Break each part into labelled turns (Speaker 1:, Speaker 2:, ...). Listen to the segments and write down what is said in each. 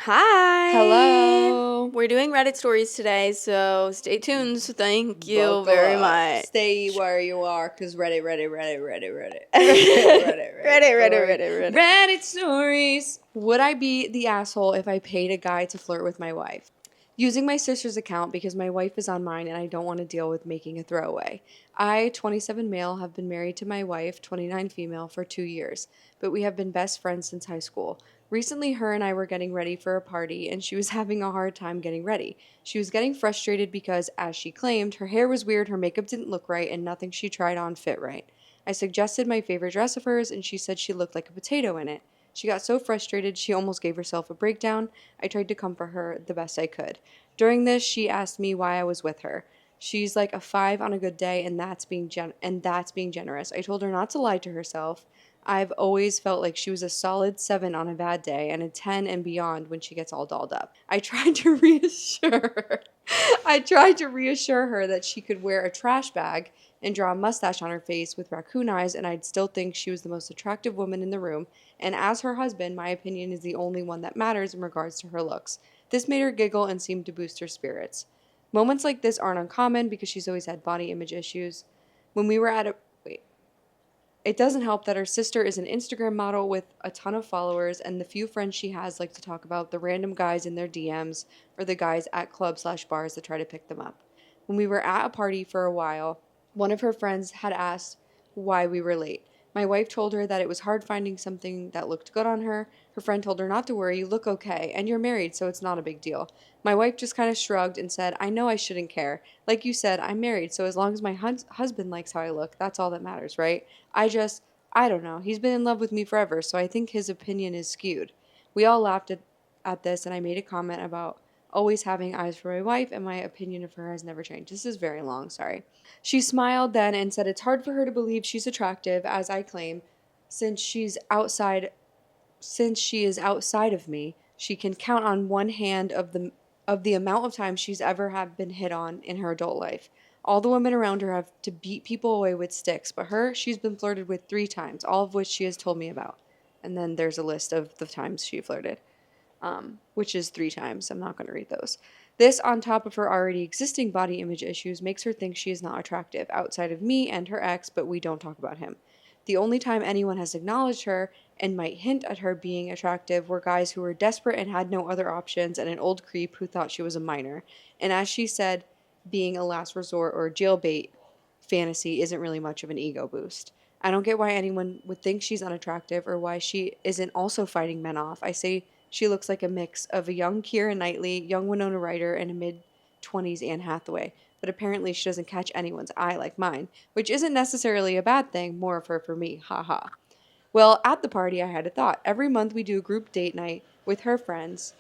Speaker 1: Hi.
Speaker 2: Hello.
Speaker 1: We're doing Reddit stories today, so stay tuned. Thank you
Speaker 2: Buckle
Speaker 1: very
Speaker 2: up.
Speaker 1: much.
Speaker 2: Stay where you are, because Reddit.
Speaker 1: Reddit.
Speaker 2: Reddit stories. Would I be the asshole if I paid a guy to flirt with my wife? Using my sister's account because my wife is on mine and I don't want to deal with making a throwaway. I, 27 male, have been married to my wife, 29 female, for 2 years, but we have been best friends since high school. Recently, her and I were getting ready for a party, and she was having a hard time getting ready. She was getting frustrated because, as she claimed, her hair was weird, her makeup didn't look right, and nothing she tried on fit right. I suggested my favorite dress of hers, and she said she looked like a potato in it. She got so frustrated she almost gave herself a breakdown. I tried to comfort her the best I could. During this, she asked me why I was with her. She's like a 5 on a good day, and that's being generous. I told her not to lie to herself. I've always felt like she was a solid 7 on a bad day and a 10 and beyond when she gets all dolled up. I tried to reassure her that she could wear a trash bag and draw a mustache on her face with raccoon eyes, and I'd still think she was the most attractive woman in the room. And as her husband, my opinion is the only one that matters in regards to her looks. This made her giggle and seemed to boost her spirits. Moments like this aren't uncommon because she's always had body image issues. When we were at a It doesn't help that her sister is an Instagram model with a ton of followers, and the few friends she has like to talk about the random guys in their DMs or the guys at clubs/bars that try to pick them up. When we were at a party for a while, one of her friends had asked why we were late. My wife told her that it was hard finding something that looked good on her. Her friend told her not to worry, you look okay, and you're married, so it's not a big deal. My wife just kind of shrugged and said, I know I shouldn't care. Like you said, I'm married, so as long as my husband likes how I look, that's all that matters, right? I don't know. He's been in love with me forever, so I think his opinion is skewed. We all laughed at this, and I made a comment about always having eyes for my wife, and my opinion of her has never changed. This is very long, sorry. She smiled then and said it's hard for her to believe she's attractive, as I claim, since she is outside of me. She can count on one hand of the amount of times she's ever have been hit on in her adult life. All the women around her have to beat people away with sticks, but her, she's been flirted with 3 times, all of which she has told me about. And then there's a list of the times she flirted, which is 3 times. I'm not going to read those. This, on top of her already existing body image issues, makes her think she is not attractive outside of me and her ex, but we don't talk about him. The only time anyone has acknowledged her and might hint at her being attractive were guys who were desperate and had no other options, and an old creep who thought she was a minor. And as she said, being a last resort or jailbait fantasy isn't really much of an ego boost. I don't get why anyone would think she's unattractive or why she isn't also fighting men off. I say she looks like a mix of a young Keira Knightley, young Winona Ryder, and a mid-20s Anne Hathaway. But apparently she doesn't catch anyone's eye like mine, which isn't necessarily a bad thing, more of her for me, haha. Well, at the party, I had a thought. Every month we do a group date night with her friends.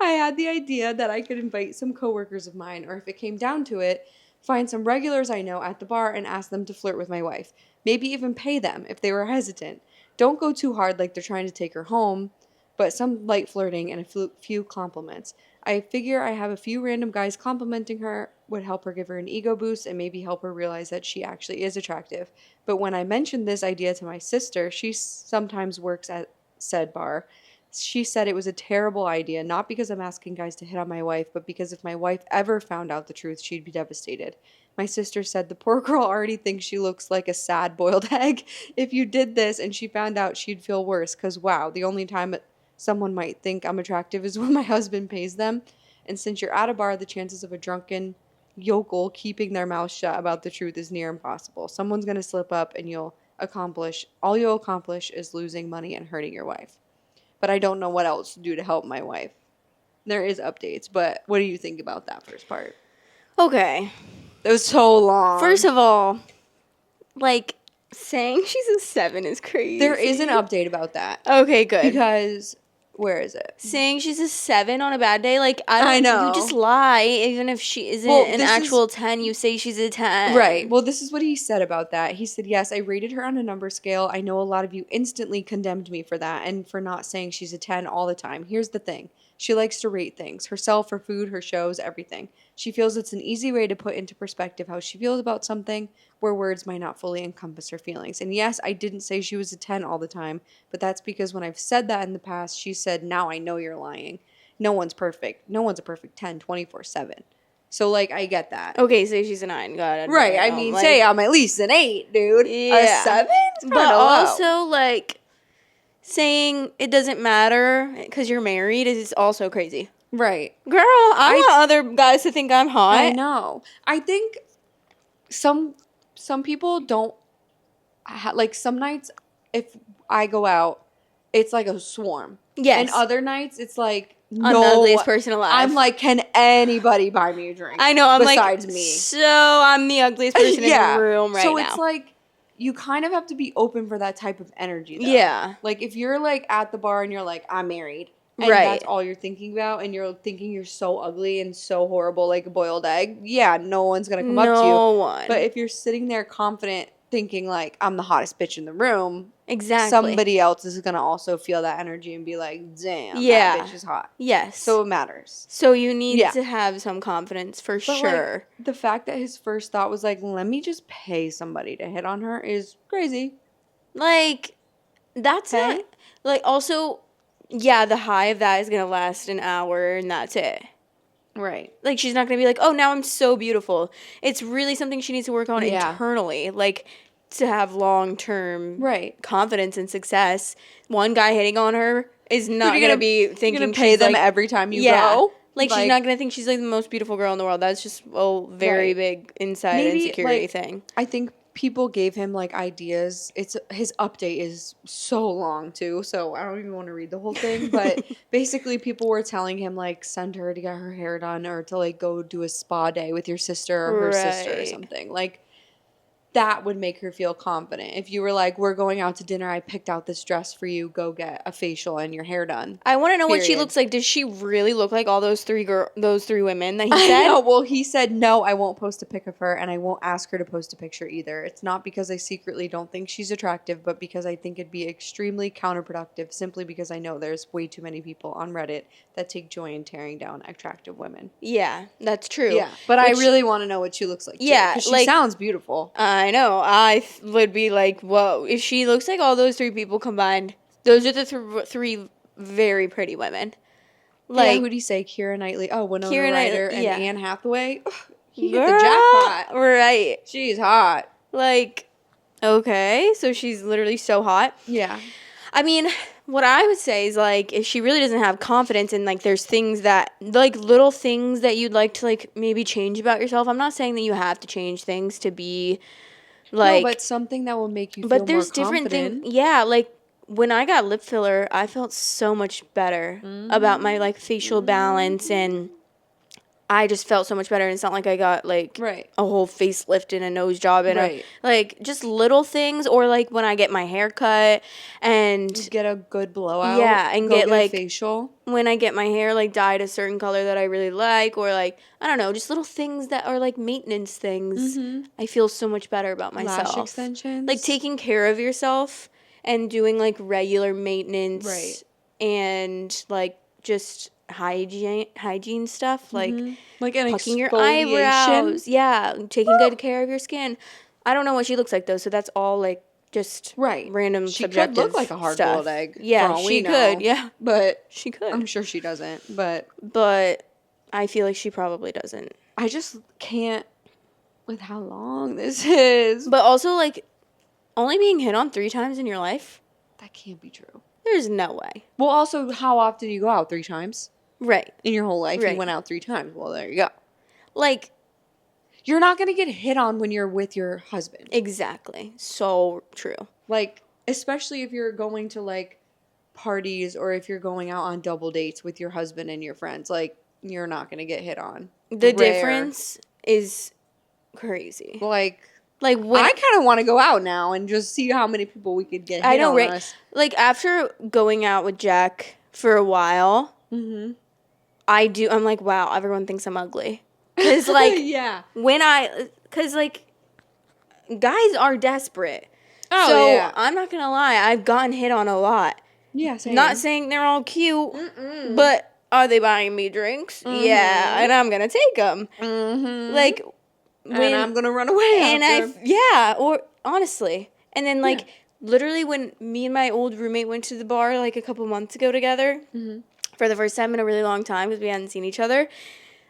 Speaker 2: I had the idea that I could invite some coworkers of mine, or if it came down to it, find some regulars I know at the bar and ask them to flirt with my wife. Maybe even pay them if they were hesitant. Don't go too hard like they're trying to take her home, but some light flirting and a few compliments. I figure I have a few random guys complimenting her would help her give her an ego boost and maybe help her realize that she actually is attractive. But when I mentioned this idea to my sister, she sometimes works at said bar. She said it was a terrible idea, not because I'm asking guys to hit on my wife, but because if my wife ever found out the truth, she'd be devastated. My sister said the poor girl already thinks she looks like a sad boiled egg. If you did this and she found out, she'd feel worse, because wow, the only time someone might think I'm attractive is when my husband pays them. And since you're at a bar, the chances of a drunken yokel keeping their mouth shut about the truth is near impossible. Someone's going to slip up and all you'll accomplish is losing money and hurting your wife. But I don't know what else to do to help my wife. There is updates, but what do you think about that first part?
Speaker 1: Okay.
Speaker 2: That was so long.
Speaker 1: First of all, like, saying she's a 7 is crazy.
Speaker 2: There is an update about that.
Speaker 1: Okay, good.
Speaker 2: Because, where is it?
Speaker 1: Saying she's a 7 on a bad day, like, I
Speaker 2: know.
Speaker 1: You just lie. Even if she isn't an actual 10, you say she's a 10.
Speaker 2: Right. Well, this is what he said about that. He said, yes, I rated her on a number scale. I know a lot of you instantly condemned me for that and for not saying she's a 10 all the time. Here's the thing. She likes to rate things. Herself, her food, her shows, everything. She feels it's an easy way to put into perspective how she feels about something where words might not fully encompass her feelings. And yes, I didn't say she was a 10 all the time, but that's because when I've said that in the past, she said, now I know you're lying. no one's perfect. No one's a perfect 10 24/7. So, like, I get that.
Speaker 1: Okay, say she's a 9. God.
Speaker 2: Right. I mean, say I'm at least an 8, dude.
Speaker 1: Yeah.
Speaker 2: A 7?
Speaker 1: But also, like, saying it doesn't matter because you're married is also crazy.
Speaker 2: Right.
Speaker 1: Girl, I want other guys to think I'm hot.
Speaker 2: I know. I think some people don't, like, some nights, if I go out, it's like a swarm.
Speaker 1: Yes.
Speaker 2: And other nights, it's like,
Speaker 1: I'm the ugliest person alive.
Speaker 2: I'm like, can anybody buy me a drink?
Speaker 1: I know. I'm
Speaker 2: besides
Speaker 1: like,
Speaker 2: me.
Speaker 1: So I'm the ugliest person in the room right now.
Speaker 2: So it's like, you kind of have to be open for that type of energy, though.
Speaker 1: Yeah.
Speaker 2: Like, if you're, like, at the bar and you're like, I'm married. And
Speaker 1: right.
Speaker 2: that's all you're thinking about, and you're thinking you're so ugly and so horrible like a boiled egg, yeah, no one's going to come up to you.
Speaker 1: No one.
Speaker 2: But if you're sitting there confident, thinking, like, I'm the hottest bitch in the room,
Speaker 1: exactly,
Speaker 2: somebody else is going to also feel that energy and be like, damn,
Speaker 1: yeah,
Speaker 2: that bitch is hot.
Speaker 1: Yes.
Speaker 2: So it matters.
Speaker 1: So you need to have some confidence for sure.
Speaker 2: Like, the fact that his first thought was like, let me just pay somebody to hit on her is crazy.
Speaker 1: Like, that's not, like, also, yeah, the high of that is going to last an hour and that's it.
Speaker 2: Right.
Speaker 1: Like, she's not going to be like, oh, now I'm so beautiful. It's really something she needs to work on internally. Like, to have long-term confidence and success. One guy hitting on her is not going to be thinking
Speaker 2: you're going to pay them like, every time you go.
Speaker 1: Like, she's not going to think she's, like, the most beautiful girl in the world. That's just a very big inside insecurity thing.
Speaker 2: I think people gave him, like, ideas. His update is so long, too, so I don't even want to read the whole thing. But basically, people were telling him, like, send her to get her hair done or to, like, go do a spa day with your sister or her sister or something. Like, that would make her feel confident. If you were like, we're going out to dinner, I picked out this dress for you, go get a facial and your hair done.
Speaker 1: I want to know what she looks like. Does she really look like all those three women that he said?
Speaker 2: No, well, he said, no, I won't post a pic of her, and I won't ask her to post a picture either. It's not because I secretly don't think she's attractive, but because I think it'd be extremely counterproductive, simply because I know there's way too many people on Reddit that take joy in tearing down attractive women.
Speaker 1: Yeah, that's true.
Speaker 2: Yeah, but I really want to know what she looks like, too.
Speaker 1: Yeah,
Speaker 2: because she sounds beautiful.
Speaker 1: I know. I would be like, whoa, if she looks like all those three people combined, those are the three very pretty women.
Speaker 2: Like, who'd he say? Keira Knightley. Oh, Winona Ryder and Anne Hathaway. He hit the jackpot.
Speaker 1: Right.
Speaker 2: She's hot.
Speaker 1: Like, okay, so she's literally so hot.
Speaker 2: Yeah.
Speaker 1: I mean, what I would say is, like, if she really doesn't have confidence and, like, there's things that, like, little things that you'd like to, like, maybe change about yourself. I'm not saying that you have to change things to be, like...
Speaker 2: No, but something that will make you feel more confident. But there's different things.
Speaker 1: Yeah, like, when I got lip filler, I felt so much better about my, like, facial balance, and I just felt so much better. And it's not like I got, like, a whole facelift and a nose job and like, just little things. Or, like, when I get my hair cut and...
Speaker 2: Just get a good blowout.
Speaker 1: Yeah, and get like...
Speaker 2: facial.
Speaker 1: When I get my hair, like, dyed a certain color that I really like. Or, like, I don't know, just little things that are, like, maintenance things. I feel so much better about myself.
Speaker 2: Lash extensions.
Speaker 1: Like, taking care of yourself and doing, like, regular maintenance.
Speaker 2: Right.
Speaker 1: And, like, just... hygiene stuff, like plucking your eyebrows, taking good care of your skin. I don't know what she looks like though, so that's all like just random
Speaker 2: she
Speaker 1: subjective
Speaker 2: could look like a hard-boiled egg.
Speaker 1: Yeah, she could. Yeah,
Speaker 2: but
Speaker 1: she could.
Speaker 2: I'm sure she doesn't. But
Speaker 1: I feel like she probably doesn't.
Speaker 2: I just can't with how long this is.
Speaker 1: But also, like, only being hit on 3 times in your life,
Speaker 2: that can't be true.
Speaker 1: There's no way.
Speaker 2: Well, also, how often do you go out? 3 times?
Speaker 1: Right.
Speaker 2: In your whole life, you went out 3 times. Well, there you go.
Speaker 1: Like,
Speaker 2: you're not going to get hit on when you're with your husband.
Speaker 1: Exactly. So true. Like,
Speaker 2: especially if you're going to, like, parties or if you're going out on double dates with your husband and your friends. Like, you're not going to get hit on.
Speaker 1: The difference is crazy.
Speaker 2: Like when I kind of want to go out now and just see how many people we could get hit on us.
Speaker 1: Like, after going out with Jack for a while... I'm like, wow, everyone thinks I'm ugly. Because, like, because, like, guys are desperate. Oh, so, I'm not going to lie, I've gotten hit on a lot.
Speaker 2: Yeah, same.
Speaker 1: Not saying they're all cute, but are they buying me drinks? Yeah, and I'm going to take them. Like,
Speaker 2: and I'm going to run away
Speaker 1: after. Or, honestly. And then, like, literally when me and my old roommate went to the bar, like, a couple months ago together... for the first time in a really long time because we hadn't seen each other.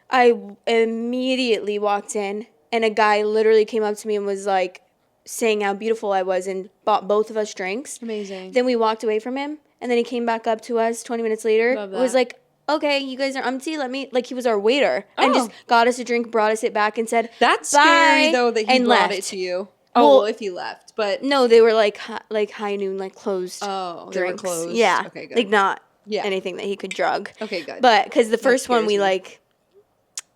Speaker 1: I immediately walked in, and a guy literally came up to me and was like saying how beautiful I was and bought both of us drinks.
Speaker 2: Amazing.
Speaker 1: Then we walked away from him, and then he came back up to us 20 minutes later.
Speaker 2: Love that.
Speaker 1: Was like, okay, you guys are empty. Let me, like, he was our waiter and just got us a drink, brought us it back, and said,
Speaker 2: that's
Speaker 1: bye,
Speaker 2: scary though that he brought it to you. Well, if he left, but
Speaker 1: no, they were like high noon, like closed.
Speaker 2: Oh,
Speaker 1: drinks.
Speaker 2: they were closed.
Speaker 1: Yeah,
Speaker 2: okay, good.
Speaker 1: Like not anything that he could drug.
Speaker 2: Okay, good.
Speaker 1: But because the first one we like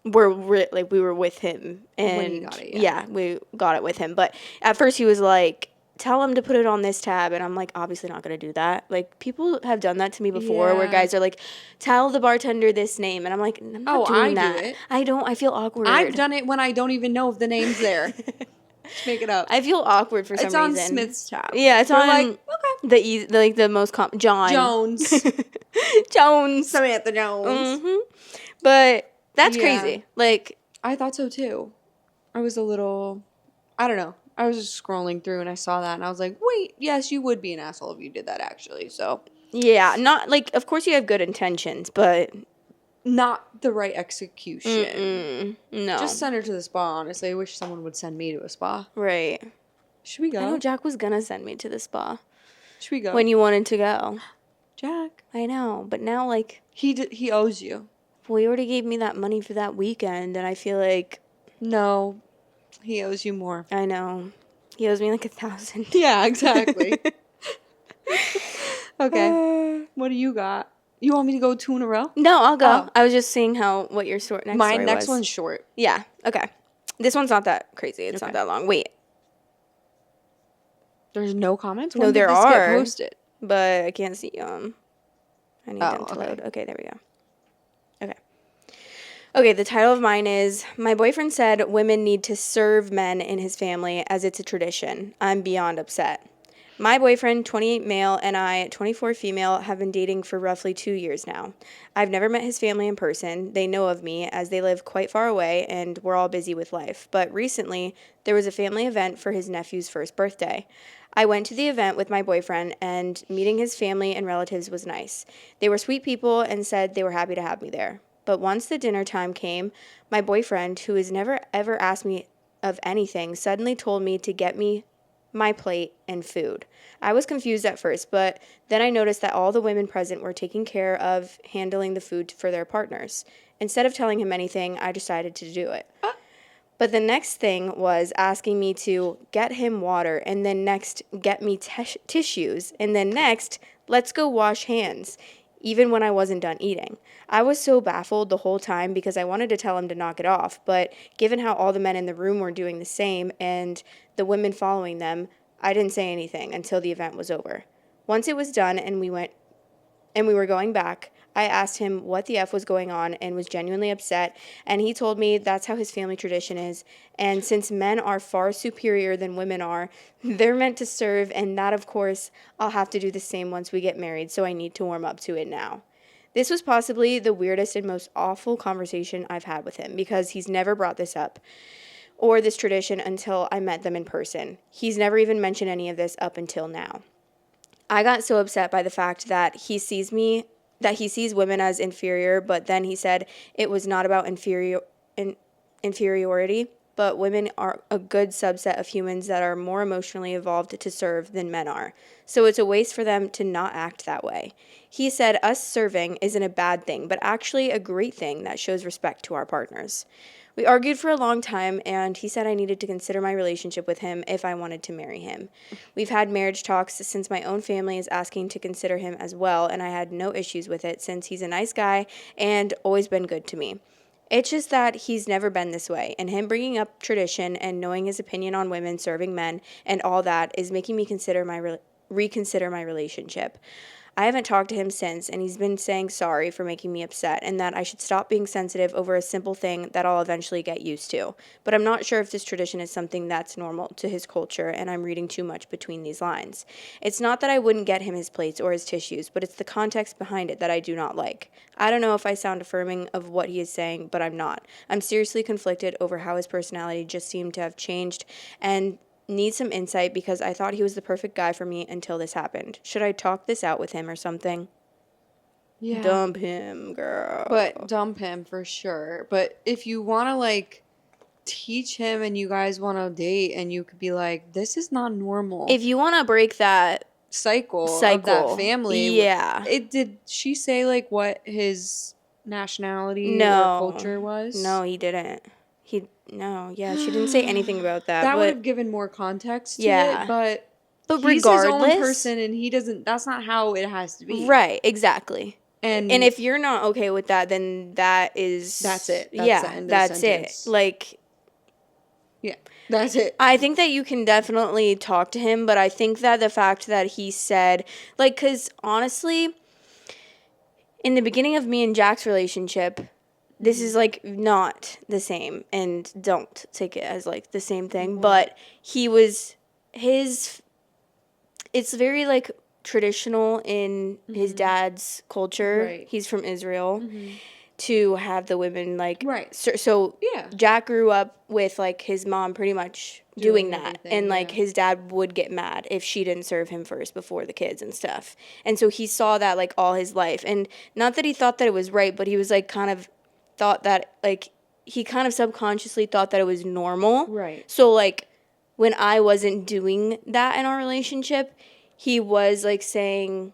Speaker 1: were we were with him, and
Speaker 2: when he got it,
Speaker 1: we got it with him. But at first he was like, tell him to put it on this tab, and I'm like, obviously not gonna do that. Like, people have done that to me before, where guys are like, tell the bartender this name, and I'm like, I'm not doing that. Do it. I feel awkward.
Speaker 2: I've done it when I don't even know if the name's there. Just make it up.
Speaker 1: I feel awkward for some reason.
Speaker 2: It's on Smith's tab.
Speaker 1: Yeah, it's on like the most Jones.
Speaker 2: Samantha Jones.
Speaker 1: Mm-hmm. But that's crazy. Like,
Speaker 2: I thought so too. I was a little, I don't know. I was just scrolling through and I saw that and I was like, wait, yes, you would be an asshole if you did that actually. So
Speaker 1: yeah, not like, of course you have good intentions, but
Speaker 2: not the right execution.
Speaker 1: No.
Speaker 2: Just send her to the spa, honestly. I wish someone would send me to a spa.
Speaker 1: Right.
Speaker 2: Should we go?
Speaker 1: I know Jack was gonna send me to the spa.
Speaker 2: Should we go?
Speaker 1: When you wanted to go.
Speaker 2: Jack.
Speaker 1: I know, but now, like,
Speaker 2: he owes you.
Speaker 1: Well, he already gave me that money for that weekend, and I feel like...
Speaker 2: No, he owes you more.
Speaker 1: I know. He owes me like 1,000.
Speaker 2: Yeah, exactly. Okay. What do you got? You want me to go 2 in a row?
Speaker 1: No, I'll go. I was just seeing what your next story was.
Speaker 2: My next one's short.
Speaker 1: Yeah, okay. This one's not that crazy. It's not that long. Wait.
Speaker 2: There's no comments?
Speaker 1: No, there are. Get posted? But I can't see them. I need them to load. Okay, there we go. Okay, the title of mine is, My boyfriend said women need to serve men in his family as it's a tradition. I'm beyond upset. My boyfriend, 28 male, and I, 24 female, have been dating for roughly 2 years now. I've never met his family in person. They know of me as they live quite far away and we're all busy with life. But recently, there was a family event for his nephew's first birthday. I went to the event with my boyfriend, and meeting his family and relatives was nice. They were sweet people and said they were happy to have me there. But once the dinner time came, my boyfriend, who has never ever asked me of anything, suddenly told me to get me my plate and food. I was confused at first, but then I noticed that all the women present were taking care of handling the food for their partners. Instead of telling him anything, I decided to do it. But the next thing was asking me to get him water, and then next, get me tissues, and then next, let's go wash hands, even when I wasn't done eating. I was so baffled the whole time because I wanted to tell him to knock it off, but given how all the men in the room were doing the same and the women following them, I didn't say anything until the event was over. Once it was done and we were going back, I asked him what the F was going on and was genuinely upset, and he told me that's how his family tradition is, and since men are far superior than women are, they're meant to serve, and that, of course, I'll have to do the same once we get married, so I need to warm up to it now. This was possibly the weirdest and most awful conversation I've had with him because he's never brought this up or this tradition until I met them in person. He's never even mentioned any of this up until now. I got so upset by the fact that he sees women as inferior, but then he said it was not about inferiority, but women are a good subset of humans that are more emotionally evolved to serve than men are. So it's a waste for them to not act that way. He said us serving isn't a bad thing, but actually a great thing that shows respect to our partners. We argued for a long time, and he said I needed to consider my relationship with him if I wanted to marry him. We've had marriage talks since my own family is asking to consider him as well, and I had no issues with it since he's a nice guy and always been good to me. It's just that he's never been this way, and him bringing up tradition and knowing his opinion on women serving men and all that is making me reconsider my relationship. I haven't talked to him since, and he's been saying sorry for making me upset and that I should stop being sensitive over a simple thing that I'll eventually get used to. But I'm not sure if this tradition is something that's normal to his culture, and I'm reading too much between these lines. It's not that I wouldn't get him his plates or his tissues, but it's the context behind it that I do not like. I don't know if I sound affirming of what he is saying, but I'm not. I'm seriously conflicted over how his personality just seemed to have changed and need some insight because I thought he was the perfect guy for me until this happened. Should I talk this out with him or something? dump him, girl.
Speaker 2: But dump him for sure. But if you want to, like, teach him and you guys want to date and you could be like, this is not normal.
Speaker 1: If you want to break that
Speaker 2: cycle of that family.
Speaker 1: Yeah.
Speaker 2: Did she say, like, what his nationality or culture was?
Speaker 1: No, he didn't. She didn't say anything about that.
Speaker 2: That would have given more context to it, but
Speaker 1: he's
Speaker 2: regardless, his own person and he doesn't, that's not how it has to be.
Speaker 1: Right, exactly. And if you're not okay with that, then that's it. That's the end of the sentence. Like,
Speaker 2: yeah, that's it.
Speaker 1: I think that you can definitely talk to him, but I think that the fact that he said, like, because honestly, in the beginning of me and Jack's relationship, this is, like, not the same, and don't take it as, like, the same thing, but it's very, like, traditional in his dad's culture. Right. He's from Israel. To have the women, like, right. So Jack grew up with, like, his mom pretty much doing that, and, like, his dad would get mad if she didn't serve him first before the kids and stuff, and so he saw that, like, all his life, and not that he thought that it was right, but he was, like, kind of thought that, like, he kind of subconsciously thought that it was normal, right? So, like, when I wasn't doing that in our relationship, he was, like, saying,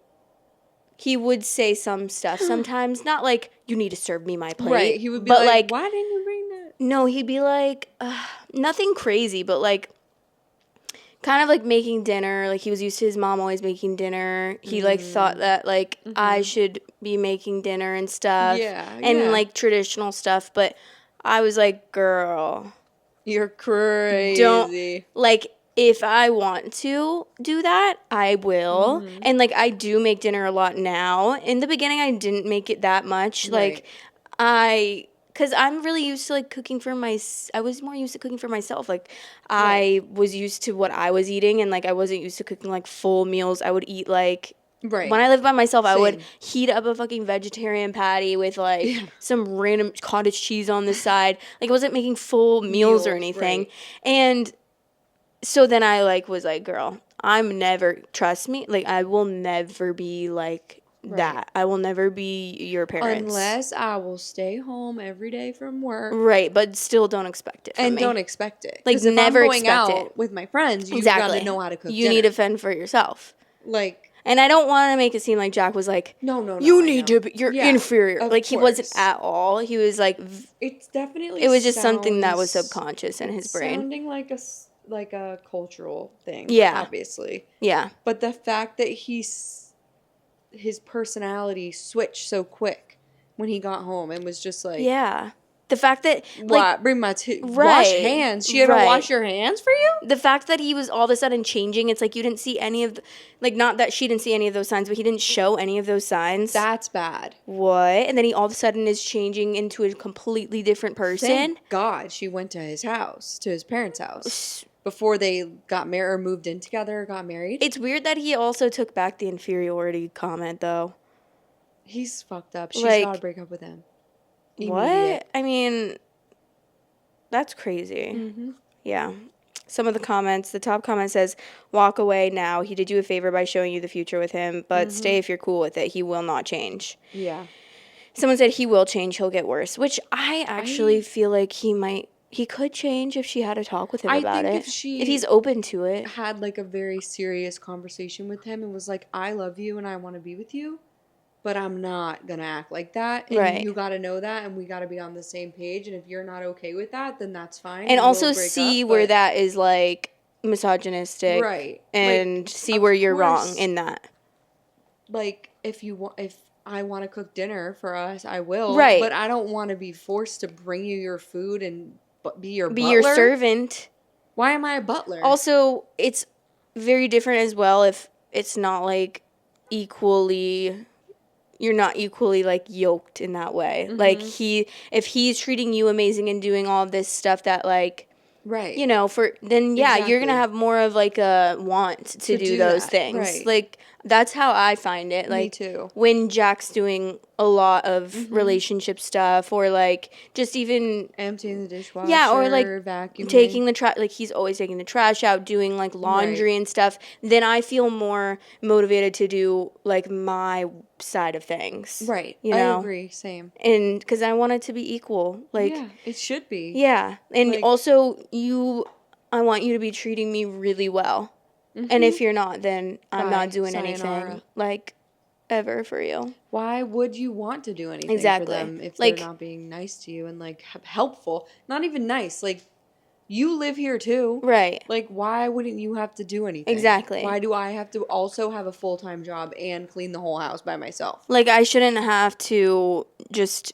Speaker 1: he would say some stuff sometimes, not like, you need to serve me my plate.
Speaker 2: Right, he would be like, why didn't you bring that?
Speaker 1: No, he'd be like, nothing crazy, but, like, kind of, like, making dinner. Like, he was used to his mom always making dinner. He, like, thought that, like, I should be making dinner and stuff. And, like, traditional stuff. But I was like, girl.
Speaker 2: You're crazy. Don't,
Speaker 1: like, if I want to do that, I will. And, like, I do make dinner a lot now. In the beginning, I didn't make it that much. Right. Like, because I'm really used to, like, cooking for I was more used to cooking for myself. Like, I was used to what I was eating, and, like, I wasn't used to cooking, like, full meals. I would eat, like, when I lived by myself, I would heat up a fucking vegetarian patty with, like, some random cottage cheese on the side. Like, I wasn't making full meals or anything. Right. And so then I, like, was like, girl, trust me, like, I will never be like that. I will never be your parents.
Speaker 2: Unless I will stay home every day from work.
Speaker 1: Right, but still don't expect it from me.
Speaker 2: Don't expect it.
Speaker 1: Like, never expect it.
Speaker 2: With my friends, you gotta know how to cook
Speaker 1: You need to fend for yourself.
Speaker 2: Like,
Speaker 1: and I don't want to make it seem like Jack was like, no, you need to be, you're inferior. Like, he wasn't at all. He was like,
Speaker 2: it's definitely,
Speaker 1: it was just something that was subconscious in his brain.
Speaker 2: Sounding like a cultural thing.
Speaker 1: Yeah.
Speaker 2: Obviously.
Speaker 1: Yeah.
Speaker 2: But the fact that his personality switched so quick when he got home and was just like,
Speaker 1: yeah. The fact that, like,
Speaker 2: bring my wash hands. She had to wash your hands for you?
Speaker 1: The fact that he was all of a sudden changing, it's like you didn't see any of, not that she didn't see any of those signs, but he didn't show any of those signs.
Speaker 2: That's bad.
Speaker 1: What? And then he all of a sudden is changing into a completely different person.
Speaker 2: Thank God she went to his house, to his parents' house, before they got married or moved in together or got married.
Speaker 1: It's weird that he also took back the inferiority comment, though.
Speaker 2: He's fucked up. She's got to break up with him.
Speaker 1: What? I mean, that's crazy. Yeah. Some of the comments, the top comment says, walk away now. He did you a favor by showing you the future with him, but stay if you're cool with it. He will not change.
Speaker 2: Yeah.
Speaker 1: Someone said he will change. He'll get worse, which I actually feel like he could change if she had a talk with him about it. If he's open to it.
Speaker 2: Had, like, a very serious conversation with him and was like, I love you and I want to be with you, but I'm not going to act like that. And you got to know that, and we got to be on the same page. And if you're not okay with that, then that's fine.
Speaker 1: And also see where that is, like, misogynistic.
Speaker 2: Right.
Speaker 1: And like, see where you're wrong in that.
Speaker 2: Like, if I want to cook dinner for us, I will. Right. But I don't want to be forced to bring you your food and be your butler. Be your
Speaker 1: servant.
Speaker 2: Why am I a butler?
Speaker 1: Also, it's very different as well if it's not, like, you're not equally, like, yoked in that way. Like, if he's treating you amazing and doing all of this stuff that, like,
Speaker 2: right,
Speaker 1: you know, then you're gonna have more of, like, a want to do those things. Right. Like, That's how I find it. Like,
Speaker 2: me too.
Speaker 1: When Jack's doing a lot of relationship stuff, or like just even
Speaker 2: emptying the dishwasher,
Speaker 1: or like
Speaker 2: vacuuming,
Speaker 1: taking the trash. Like he's always taking the trash out, doing like laundry and stuff. Then I feel more motivated to do like my side of things.
Speaker 2: Right.
Speaker 1: You know?
Speaker 2: I agree. Same.
Speaker 1: And because I want it to be equal. Like,
Speaker 2: yeah, it should be.
Speaker 1: Yeah, and
Speaker 2: like,
Speaker 1: also I want you to be treating me really well. And if you're not, then I'm not doing anything like ever for you.
Speaker 2: Why would you want to do anything for them if they're not being nice to you and like helpful? Not even nice. Like, you live here too.
Speaker 1: Right.
Speaker 2: Like, why wouldn't you have to do anything?
Speaker 1: Exactly.
Speaker 2: Why do I have to also have a full-time job and clean the whole house by myself?
Speaker 1: Like, I shouldn't have to just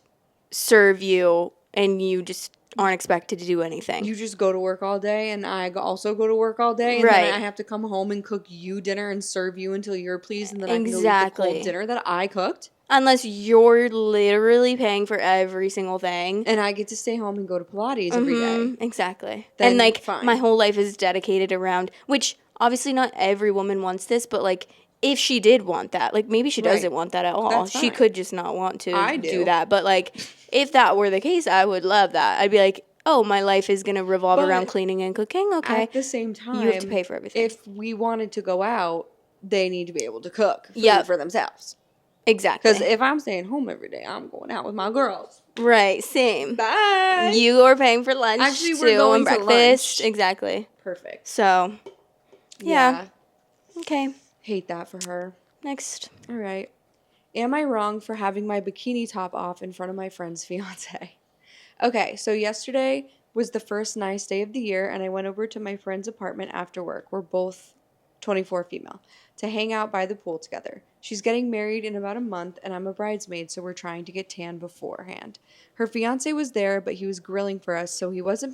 Speaker 1: serve you and you just aren't expected to do anything.
Speaker 2: You just go to work all day and I also go to work all day, and then I have to come home and cook you dinner and serve you until you're pleased, and then I can go eat the cold dinner that I cooked.
Speaker 1: Unless you're literally paying for every single thing.
Speaker 2: And I get to stay home and go to Pilates every day.
Speaker 1: Exactly.
Speaker 2: Then
Speaker 1: and like
Speaker 2: fine.
Speaker 1: My whole life is dedicated around, which obviously not every woman wants this, but like if she did want that, like maybe she doesn't want that at all. She could just not want to do that. But like if that were the case, I would love that. I'd be like, oh, my life is going to revolve around cleaning and cooking. Okay.
Speaker 2: At the same time,
Speaker 1: you have to pay for everything.
Speaker 2: If we wanted to go out, they need to be able to cook food for themselves.
Speaker 1: Exactly.
Speaker 2: Because if I'm staying home every day, I'm going out with my girls.
Speaker 1: Right. Same.
Speaker 2: Bye.
Speaker 1: You are paying for lunch.
Speaker 2: Actually, we're going
Speaker 1: to
Speaker 2: breakfast.
Speaker 1: Lunch. Exactly.
Speaker 2: Perfect.
Speaker 1: So, yeah. Okay.
Speaker 2: Hate that for her.
Speaker 1: Next.
Speaker 2: All right. Am I wrong for having my bikini top off in front of my friend's fiance? Okay, so yesterday was the first nice day of the year, and I went over to my friend's apartment after work. We're both 24 female, to hang out by the pool together. She's getting married in about a month, and I'm a bridesmaid, so we're trying to get tan beforehand. Her fiance was there, but he was grilling for us, so he wasn't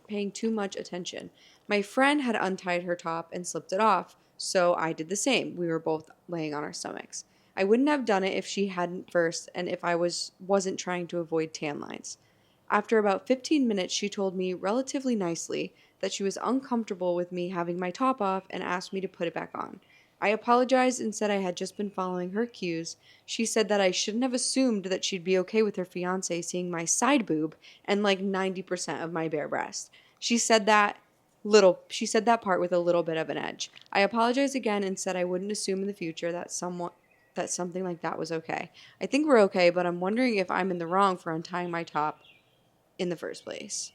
Speaker 2: paying too much attention. My friend had untied her top and slipped it off, so I did the same. We were both laying on our stomachs. I wouldn't have done it if she hadn't first, and if I wasn't trying to avoid tan lines. After about 15 minutes, she told me relatively nicely that she was uncomfortable with me having my top off and asked me to put it back on. I apologized and said I had just been following her cues. She said that I shouldn't have assumed that she'd be okay with her fiancé seeing my side boob and like 90% of my bare breast. She said that part with a little bit of an edge. I apologized again and said I wouldn't assume in the future that something like that was okay. I think we're okay, but I'm wondering if I'm in the wrong for untying my top in the first place.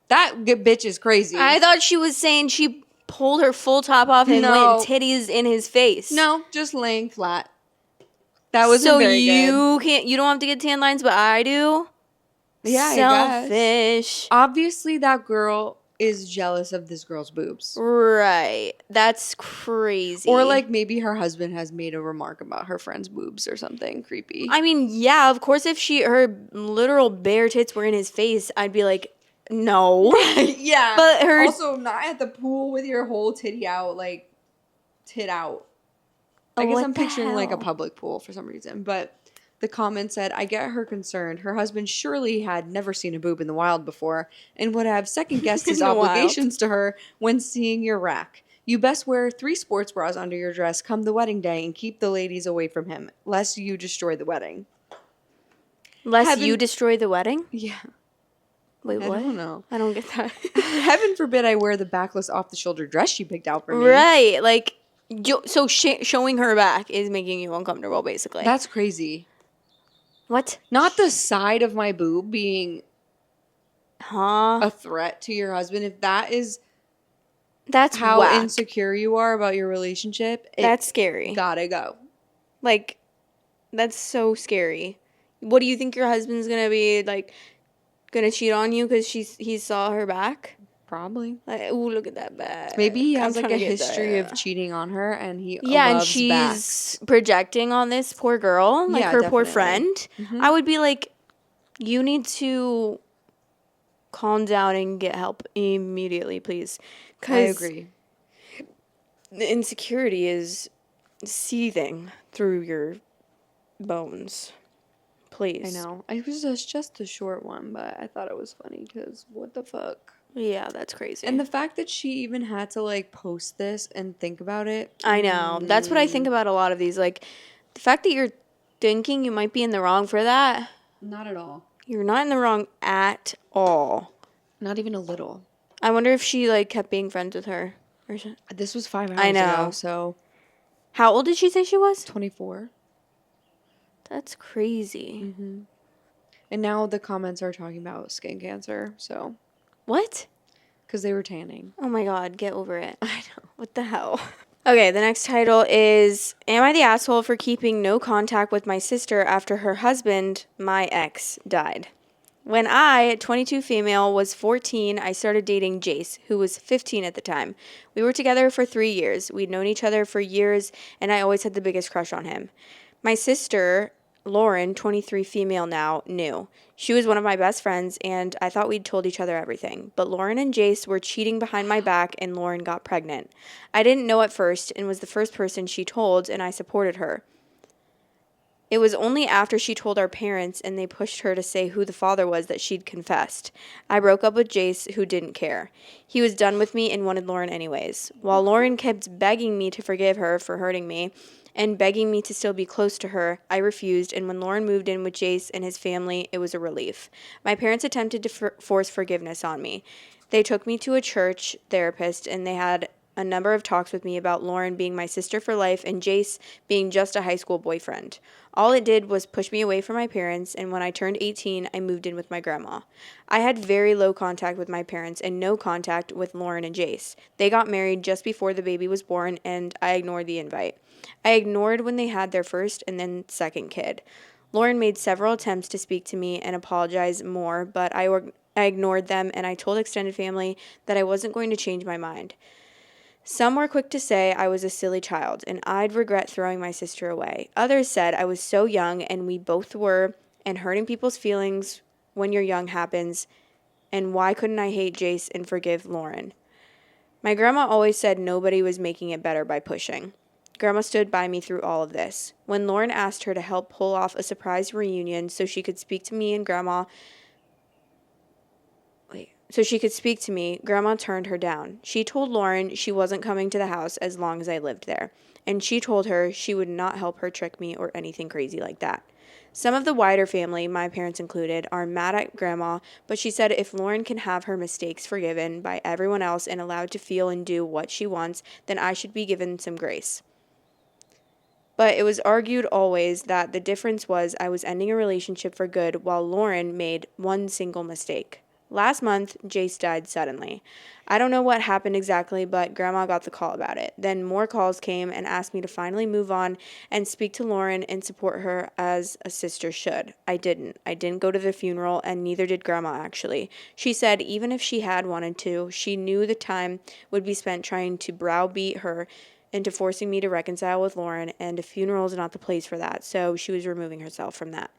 Speaker 2: That bitch is crazy.
Speaker 1: I thought she was saying she pulled her full top off and went titties in his face.
Speaker 2: No, just laying flat. That wasn't very good.
Speaker 1: You don't have to get tan lines, but I do?
Speaker 2: Yeah,
Speaker 1: selfish.
Speaker 2: Obviously, that girl is jealous of this girl's boobs.
Speaker 1: Right. That's crazy.
Speaker 2: Or like maybe her husband has made a remark about her friend's boobs or something creepy.
Speaker 1: I mean, yeah, of course if her literal bare tits were in his face, I'd be like, no.
Speaker 2: Right, yeah.
Speaker 1: But
Speaker 2: also not at the pool with your whole titty out, like tit out. I guess I'm picturing like a public pool for some reason, but the comment said, I get her concerned. Her husband surely had never seen a boob in the wild before and would have second-guessed his obligations to her when seeing your rack. You best wear 3 sports bras under your dress come the wedding day and keep the ladies away from him, lest you destroy the wedding.
Speaker 1: Lest you destroy the wedding?
Speaker 2: Yeah.
Speaker 1: Wait, what?
Speaker 2: I don't know.
Speaker 1: I don't get that.
Speaker 2: Heaven forbid I wear the backless off-the-shoulder dress she picked out for me.
Speaker 1: Right. Like, so showing her back is making you uncomfortable, basically.
Speaker 2: That's crazy.
Speaker 1: What?
Speaker 2: Not the side of my boob being a threat to your husband. If that's how
Speaker 1: whack.
Speaker 2: Insecure you are about your relationship,
Speaker 1: that's scary.
Speaker 2: Gotta go.
Speaker 1: Like, that's so scary. What do you think your husband's gonna be like? Gonna cheat on you because he saw her back?
Speaker 2: Probably.
Speaker 1: Like, ooh, look at that back.
Speaker 2: Maybe he has like a history of cheating on her, and he loves
Speaker 1: and she's projecting on this poor girl, like her poor friend. Mm-hmm. I would be like, you need to calm down and get help immediately, please.
Speaker 2: I agree.
Speaker 1: The insecurity is seething through your bones. Please.
Speaker 2: I know. It was just a short one, but I thought it was funny because what the fuck?
Speaker 1: Yeah, that's crazy.
Speaker 2: And the fact that she even had to, like, post this and think about it.
Speaker 1: I know. That's what I think about a lot of these. Like, the fact that you're thinking you might be in the wrong for that.
Speaker 2: Not at all.
Speaker 1: You're not in the wrong at all.
Speaker 2: Not even a little.
Speaker 1: I wonder if she, like, kept being friends with her.
Speaker 2: This was 5 hours ago, so.
Speaker 1: How old did she say she was?
Speaker 2: 24.
Speaker 1: That's crazy.
Speaker 2: Mm-hmm. And now the comments are talking about skin cancer, so.
Speaker 1: What?
Speaker 2: Because they were tanning.
Speaker 1: Oh my god, get over it. I know. What the hell? Okay, the next title is Am I the asshole for keeping no contact with my sister after her husband, my ex, died? When I, 22 female, was 14, I started dating Jace, who was 15 at the time. We were together for 3 years. We'd known each other for years, and I always had the biggest crush on him. My sister, Lauren, 23 female now, knew. She was one of my best friends, and I thought we'd told each other everything. But Lauren and Jace were cheating behind my back, and Lauren got pregnant. I didn't know at first, and was the first person she told, and I supported her. It was only after she told our parents and they pushed her to say who the father was that she'd confessed. I broke up with Jace, who didn't care. He was done with me and wanted Lauren anyways. While Lauren kept begging me to forgive her for hurting me and begging me to still be close to her, I refused, and when Lauren moved in with Jace and his family, it was a relief. My parents attempted to force forgiveness on me. They took me to a church therapist, and they had a number of talks with me about Lauren being my sister for life and Jace being just a high school boyfriend. All it did was push me away from my parents, and when I turned 18, I moved in with my grandma. I had very low contact with my parents and no contact with Lauren and Jace. They got married just before the baby was born, and I ignored the invite. I ignored when they had their first and then second kid. Lauren made several attempts to speak to me and apologize more, but I ignored them, and I told extended family that I wasn't going to change my mind. Some were quick to say I was a silly child, and I'd regret throwing my sister away. Others said I was so young, and we both were, and hurting people's feelings when you're young happens, and why couldn't I hate Jace and forgive Lauren? My grandma always said nobody was making it better by pushing. Grandma stood by me through all of this. When Lauren asked her to help pull off a surprise reunion so she could speak to me and Grandma Grandma turned her down. She told Lauren she wasn't coming to the house as long as I lived there, and she told her she would not help her trick me or anything crazy like that. Some of the wider family, my parents included, are mad at Grandma, but she said if Lauren can have her mistakes forgiven by everyone else and allowed to feel and do what she wants, then I should be given some grace. But it was argued always that the difference was I was ending a relationship for good while Lauren made one single mistake. Last month, Jace died suddenly. I don't know what happened exactly, but Grandma got the call about it. Then more calls came and asked me to finally move on and speak to Lauren and support her as a sister should. I didn't. I didn't go to the funeral, and neither did Grandma, actually. She said even if she had wanted to, she knew the time would be spent trying to browbeat her into forcing me to reconcile with Lauren, and a funeral is not the place for that, so she was removing herself from that.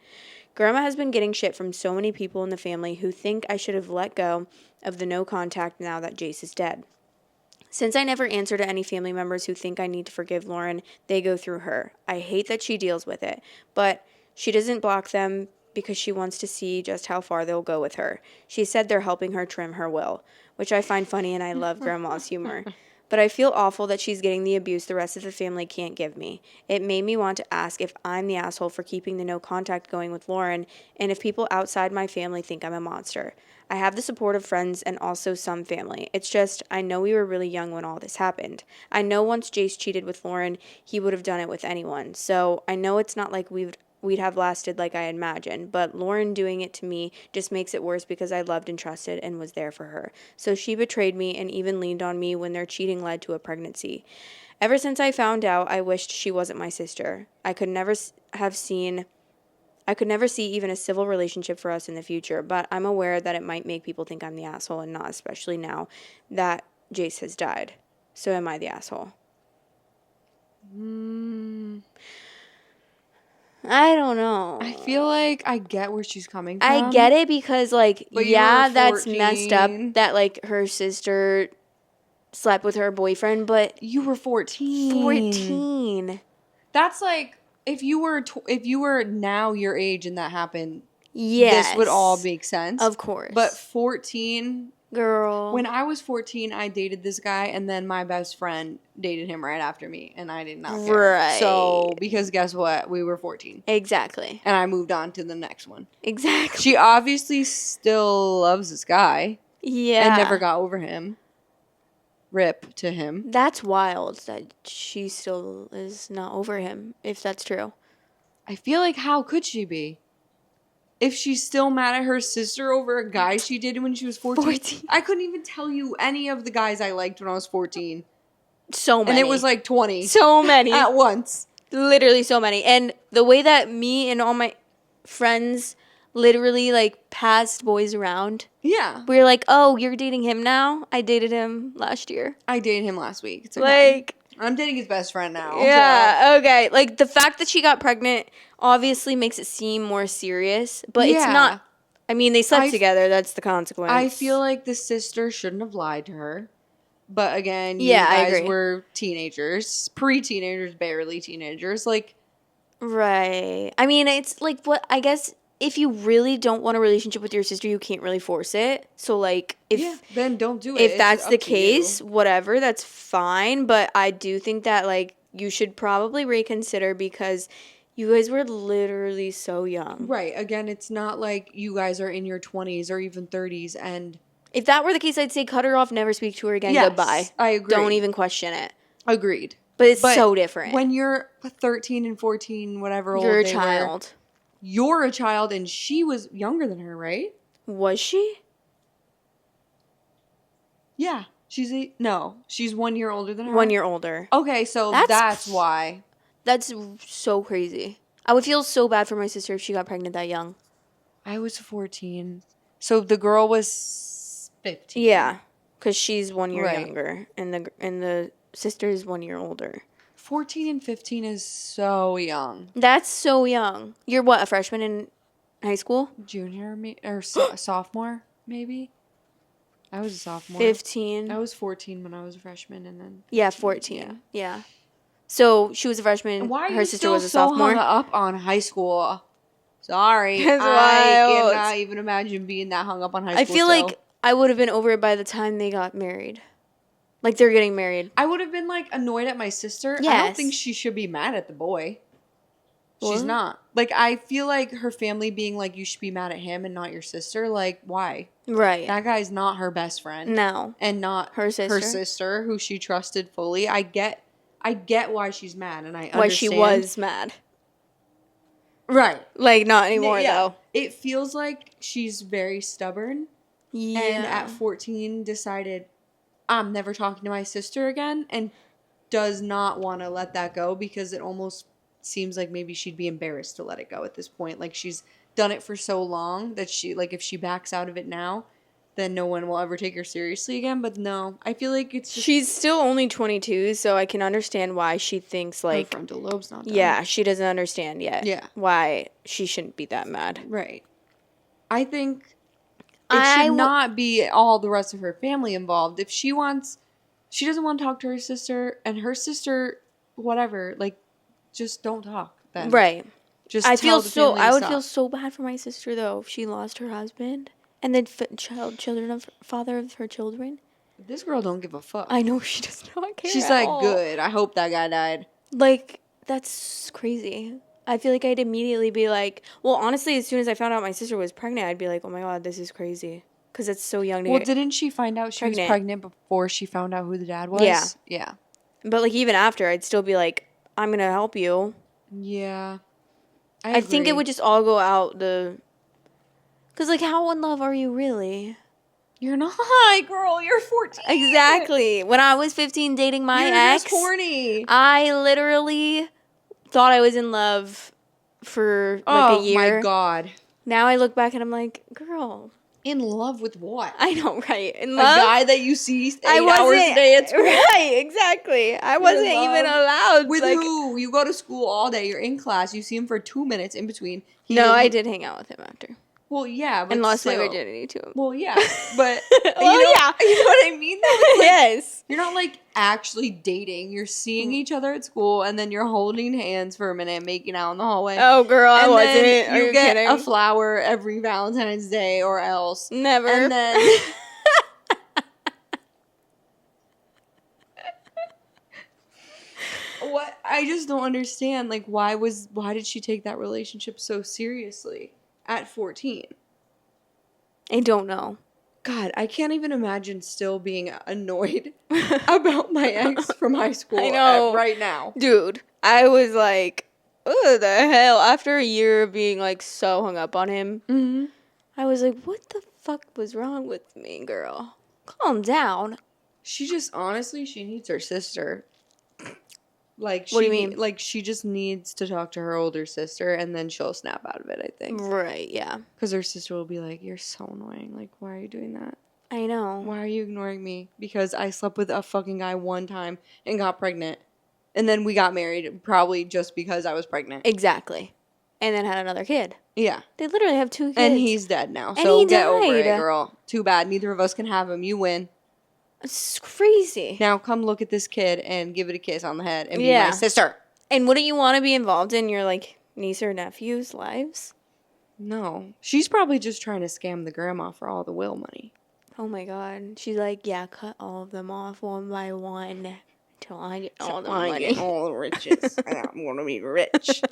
Speaker 1: Grandma has been getting shit from so many people in the family who think I should have let go of the no contact now that Jace is dead. Since I never answer to any family members who think I need to forgive Lauren, they go through her. I hate that she deals with it, but she doesn't block them because she wants to see just how far they'll go with her. She said they're helping her trim her will, which I find funny, and I love Grandma's humor. But I feel awful that she's getting the abuse the rest of the family can't give me. It made me want to ask if I'm the asshole for keeping the no contact going with Lauren, and if people outside my family think I'm a monster. I have the support of friends and also some family. It's just, I know we were really young when all this happened. I know once Jace cheated with Lauren, he would have done it with anyone. So I know it's not like we'd have lasted like I imagined, but Lauren doing it to me just makes it worse because I loved and trusted and was there for her. So she betrayed me and even leaned on me when their cheating led to a pregnancy. Ever since I found out, I wished she wasn't my sister. I could never see even a civil relationship for us in the future, but I'm aware that it might make people think I'm the asshole and not, especially now that Jace has died. So am I the asshole? I don't know.
Speaker 2: I feel like I get where she's coming from.
Speaker 1: I get it because, like,
Speaker 2: but
Speaker 1: yeah, that's messed up that, like, her sister slept with her boyfriend, but
Speaker 2: you were 14.
Speaker 1: 14.
Speaker 2: That's like if you were now your age and that happened,
Speaker 1: yes,
Speaker 2: this would all make sense.
Speaker 1: Of course.
Speaker 2: But 14,
Speaker 1: Girl.
Speaker 2: When I was 14, I dated this guy, and then my best friend dated him right after me, and I did not care.
Speaker 1: Right.
Speaker 2: So, because guess what? We were 14.
Speaker 1: Exactly.
Speaker 2: And I moved on to the next one.
Speaker 1: Exactly.
Speaker 2: She obviously still loves this guy.
Speaker 1: Yeah.
Speaker 2: And never got over him. Rip to him.
Speaker 1: That's wild that she still is not over him, if that's true.
Speaker 2: I feel like, how could she be? If she's still mad at her sister over a guy she dated when she was 14. I couldn't even tell you any of the guys I liked when I was 14.
Speaker 1: So many.
Speaker 2: And it was like 20.
Speaker 1: So many.
Speaker 2: At once.
Speaker 1: Literally so many. And the way that me and all my friends literally like passed boys around.
Speaker 2: Yeah.
Speaker 1: We were like, oh, you're dating him now? I dated him last year.
Speaker 2: I dated him last week. It's okay. Like, I'm dating his best friend now.
Speaker 1: Yeah, so. Okay. Like, the fact that she got pregnant obviously makes it seem more serious, but it's not. I mean, they slept together. That's the consequence.
Speaker 2: I feel like the sister shouldn't have lied to her. But again, you guys were teenagers. Pre-teenagers, barely teenagers. Like.
Speaker 1: Right. I mean, it's like, what, I guess if you really don't want a relationship with your sister, you can't really force it. So, like, if
Speaker 2: then don't do it.
Speaker 1: If that's the case, whatever, that's fine. But I do think that, like, you should probably reconsider because you guys were literally so young.
Speaker 2: Right. Again, it's not like you guys are in your 20s or even 30s. And
Speaker 1: if that were the case, I'd say cut her off, never speak to her again, goodbye.
Speaker 2: I agree.
Speaker 1: Don't even question it.
Speaker 2: Agreed.
Speaker 1: But it's so different.
Speaker 2: When you're 13 and 14, whatever old
Speaker 1: you're a child.
Speaker 2: You're a child, and she was younger than her, right?
Speaker 1: Was she?
Speaker 2: Yeah. She's 1 year older than her.
Speaker 1: 1 year older.
Speaker 2: Okay, so that's why.
Speaker 1: That's so crazy. I would feel so bad for my sister if she got pregnant that young.
Speaker 2: I was 14. So the girl was 15.
Speaker 1: Yeah, because she's 1 year younger, and the sister is 1 year older.
Speaker 2: 14 and 15 is so young.
Speaker 1: That's so young. You're what, a freshman in high school?
Speaker 2: Junior or sophomore, maybe? I was a sophomore.
Speaker 1: 15.
Speaker 2: I was 14 when I was a freshman, and then...
Speaker 1: Yeah, 14. Yeah. So, she was a freshman.
Speaker 2: Why
Speaker 1: her sister was a sophomore.
Speaker 2: Why are you still so hung up on high school? Sorry.
Speaker 1: That's
Speaker 2: I cannot even imagine being that hung up on high school.
Speaker 1: I feel like I would have been over it by the time they got married. Like, they're getting married.
Speaker 2: I would have been, like, annoyed at my sister.
Speaker 1: Yes.
Speaker 2: I don't think she should be mad at the boy. What? She's not. Like, I feel like her family being like, you should be mad at him and not your sister. Like, why?
Speaker 1: Right.
Speaker 2: That guy's not her best friend.
Speaker 1: No.
Speaker 2: And not
Speaker 1: her sister,
Speaker 2: who she trusted fully. I get why she's mad, and I understand.
Speaker 1: Why she was mad.
Speaker 2: Right.
Speaker 1: Like, not anymore, though.
Speaker 2: It feels like she's very stubborn.
Speaker 1: Yeah.
Speaker 2: And at 14 decided, I'm never talking to my sister again, and does not want to let that go because it almost seems like maybe she'd be embarrassed to let it go at this point. Like, she's done it for so long that she, like, if she backs out of it now, then no one will ever take her seriously again. But no, I feel like it's just...
Speaker 1: She's still only 22, so I can understand why she thinks, like...
Speaker 2: Her frontal lobe's not done.
Speaker 1: Yeah, she doesn't understand yet.
Speaker 2: Yeah.
Speaker 1: Why she shouldn't be that mad.
Speaker 2: Right. I think it should not be all the rest of her family involved. If she doesn't want to talk to her sister, and her sister, whatever, like, just don't talk then.
Speaker 1: Right.
Speaker 2: Just I would
Speaker 1: feel so bad for my sister, though, if she lost her husband and then father of her children.
Speaker 2: This girl don't give a fuck.
Speaker 1: I know, she does not care.
Speaker 2: She's like, good. I hope that guy died.
Speaker 1: Like, that's crazy. I feel like I'd immediately be like, well, honestly, as soon as I found out my sister was pregnant, I'd be like, oh my God, this is crazy. Because it's so young to
Speaker 2: Well, didn't she find out she was pregnant before she found out who the dad was?
Speaker 1: Yeah.
Speaker 2: Yeah.
Speaker 1: But, like, even after, I'd still be like, I'm going to help you.
Speaker 2: Yeah.
Speaker 1: I think it would just all go out the... Because, like, how in love are you really?
Speaker 2: You're not, girl. You're 14.
Speaker 1: Exactly. When I was 15 dating my ex...
Speaker 2: You're just horny.
Speaker 1: I literally thought I was in love for, like, a year.
Speaker 2: Oh, my God.
Speaker 1: Now I look back and I'm like, girl...
Speaker 2: In love with what?
Speaker 1: I know, right? In love?
Speaker 2: A guy that you see 8 hours a day at school?
Speaker 1: Right, exactly. I wasn't even allowed.
Speaker 2: With who? You go to school all day. You're in class. You see him for 2 minutes in between.
Speaker 1: No, I did hang out with him after.
Speaker 2: Well, yeah, but
Speaker 1: and lost my virginity to him.
Speaker 2: Well, yeah, but
Speaker 1: well,
Speaker 2: yeah, you know what I mean? Like,
Speaker 1: yes,
Speaker 2: you're not like actually dating. You're seeing each other at school, and then you're holding hands for a minute, making out in the hallway.
Speaker 1: Oh, girl, I wasn't.
Speaker 2: Then
Speaker 1: Are you
Speaker 2: get
Speaker 1: kidding?
Speaker 2: a flower every Valentine's Day, or else
Speaker 1: never.
Speaker 2: And then I just don't understand. Like, why did she take that relationship so seriously at 14?
Speaker 1: I don't know.
Speaker 2: God, I can't even imagine still being annoyed about my ex from high school
Speaker 1: I know.
Speaker 2: right now.
Speaker 1: Dude, I was like, what the hell? After a year of being, like, so hung up on him, I was like, what the fuck was wrong with me, girl? Calm down.
Speaker 2: She just, honestly, she needs her sister. Like,
Speaker 1: what do you mean?
Speaker 2: Like, she just needs to talk to her older sister, and then she'll snap out of it, I think.
Speaker 1: Right, yeah.
Speaker 2: Because her sister will be like, you're so annoying. Like, why are you doing that?
Speaker 1: I know.
Speaker 2: Why are you ignoring me? Because I slept with a fucking guy one time and got pregnant. And then we got married, probably just because I was pregnant.
Speaker 1: Exactly. And then had another kid.
Speaker 2: Yeah.
Speaker 1: They literally have 2 kids.
Speaker 2: And he's dead now. So get over it, girl. Too bad. Neither of us can have him. You win.
Speaker 1: It's crazy.
Speaker 2: Now come look at this kid and give it a kiss on the head and be my sister.
Speaker 1: And wouldn't you want to be involved in your, like, niece or nephew's lives?
Speaker 2: No. She's probably just trying to scam the grandma for all the will money.
Speaker 1: Oh, my God. She's like, yeah, cut all of them off one by one until I get all the money.
Speaker 2: I get all the riches. And I'm going to be rich.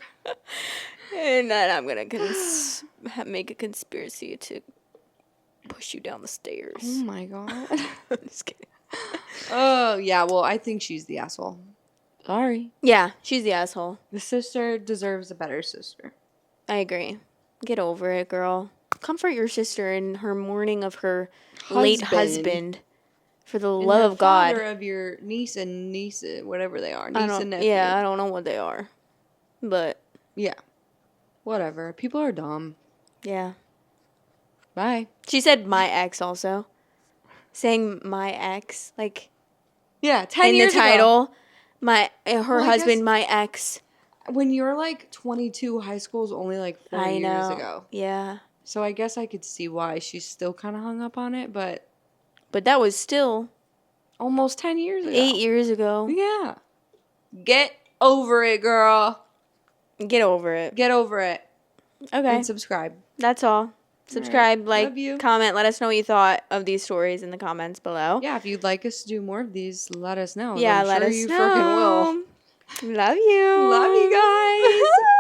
Speaker 1: And then I'm going to make a conspiracy to push you down the stairs.
Speaker 2: Oh, my God.
Speaker 1: Just kidding.
Speaker 2: Oh, yeah. Well, I think she's the asshole. Sorry.
Speaker 1: Yeah, she's the asshole.
Speaker 2: The sister deserves a better sister.
Speaker 1: I agree. Get over it, girl. Comfort your sister in her mourning of her late husband. For the love of God.
Speaker 2: Father of your niece and whatever they are. Niece and nephew.
Speaker 1: Yeah, I don't know what they are. But.
Speaker 2: Yeah. Whatever. People are dumb.
Speaker 1: Yeah.
Speaker 2: Bye.
Speaker 1: She said my ex also. Saying my ex. Like.
Speaker 2: Yeah, 10 years ago. In the title.
Speaker 1: Her husband, my ex.
Speaker 2: When you're like 22, high school is only like 4 years ago.
Speaker 1: Yeah.
Speaker 2: So I guess I could see why she's still kind of hung up on it, but
Speaker 1: that was still
Speaker 2: almost 10 years ago.
Speaker 1: 8 years ago.
Speaker 2: Yeah. Get over it, girl.
Speaker 1: Get over it.
Speaker 2: Get over it.
Speaker 1: Okay.
Speaker 2: And subscribe.
Speaker 1: That's all. Subscribe,
Speaker 2: right.
Speaker 1: like, comment. Let us know what you thought of these stories in the comments below.
Speaker 2: Yeah, if you'd like us to do more of these, let us know.
Speaker 1: Yeah, let us know. Love you.
Speaker 2: Love you guys.